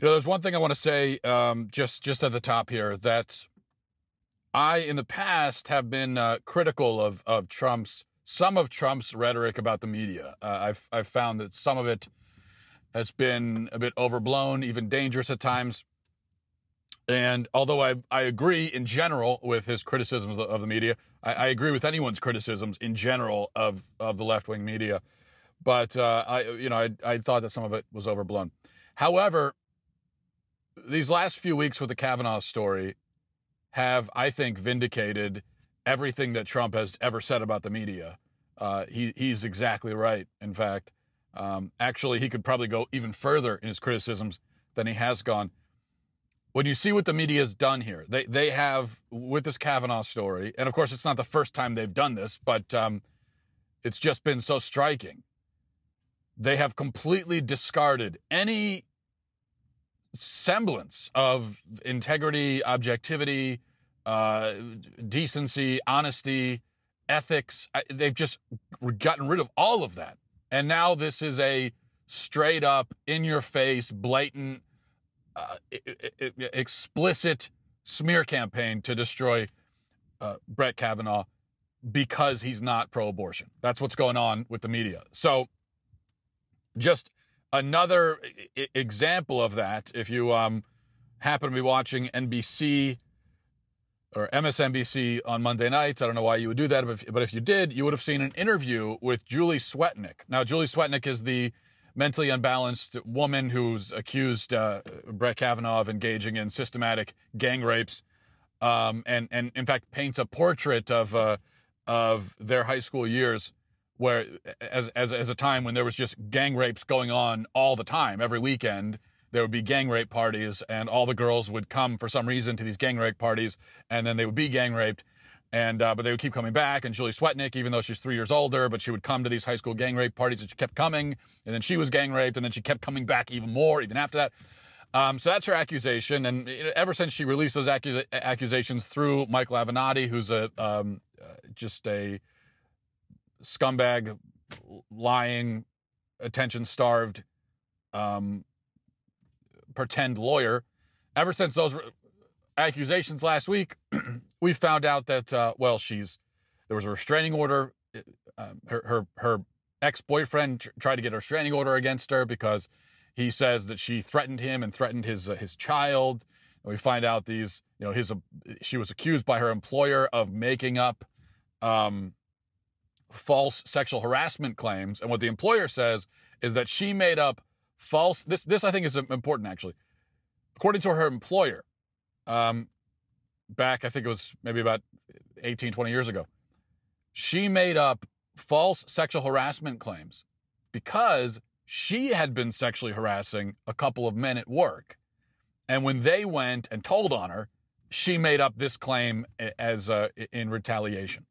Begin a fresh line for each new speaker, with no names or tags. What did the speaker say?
There's one thing I want to say just at the top here, that I, in the past, have been critical of some of Trump's rhetoric about the media. I've found that some of it has been a bit overblown, even dangerous at times. And although I agree in general with his criticisms of the media, I agree with anyone's criticisms in general of the left-wing media. But I thought that some of it was overblown. However, these last few weeks with the Kavanaugh story have, I think, vindicated everything that Trump has ever said about the media. He's exactly right. In fact, actually, he could probably go even further in his criticisms than he has gone. When you see what the media has done here, they have, with this Kavanaugh story, and of course, it's not the first time they've done this, but it's just been so striking. They have completely discarded any semblance of integrity, objectivity, decency, honesty, ethics. They've just gotten rid of all of that. And now this is a straight up, in your face, blatant, explicit smear campaign to destroy Brett Kavanaugh because he's not pro-abortion. That's what's going on with the media. So just another example of that, if you happen to be watching NBC or MSNBC on Monday nights, I don't know why you would do that, but if you did, you would have seen an interview with Julie Swetnick. Now, Julie Swetnick is the mentally unbalanced woman who's accused Brett Kavanaugh of engaging in systematic gang rapes, and in fact paints a portrait of their high school years, where as a time when there was just gang rapes going on all the time. Every weekend there would be gang rape parties, and all the girls would come for some reason to these gang rape parties, and then they would be gang raped. And but they would keep coming back, and Julie Swetnick, even though she's 3 years older, but she would come to these high school gang rape parties, and she kept coming, and then she was gang raped, and then she kept coming back even more, even after that. So that's her accusation, and ever since she released those accusations through Michael Avenatti, who's just a scumbag, lying, attention-starved, pretend lawyer, ever since those accusations last week, we found out that, there was a restraining order. Her ex-boyfriend tried to get a restraining order against her because he says that she threatened him and threatened his child. And we find out she was accused by her employer of making up false sexual harassment claims. And what the employer says is that she made up false, this I think is important actually. According to her employer, back, I think it was maybe about 18, 20 years ago, she made up false sexual harassment claims because she had been sexually harassing a couple of men at work. And when they went and told on her, she made up this claim as in retaliation.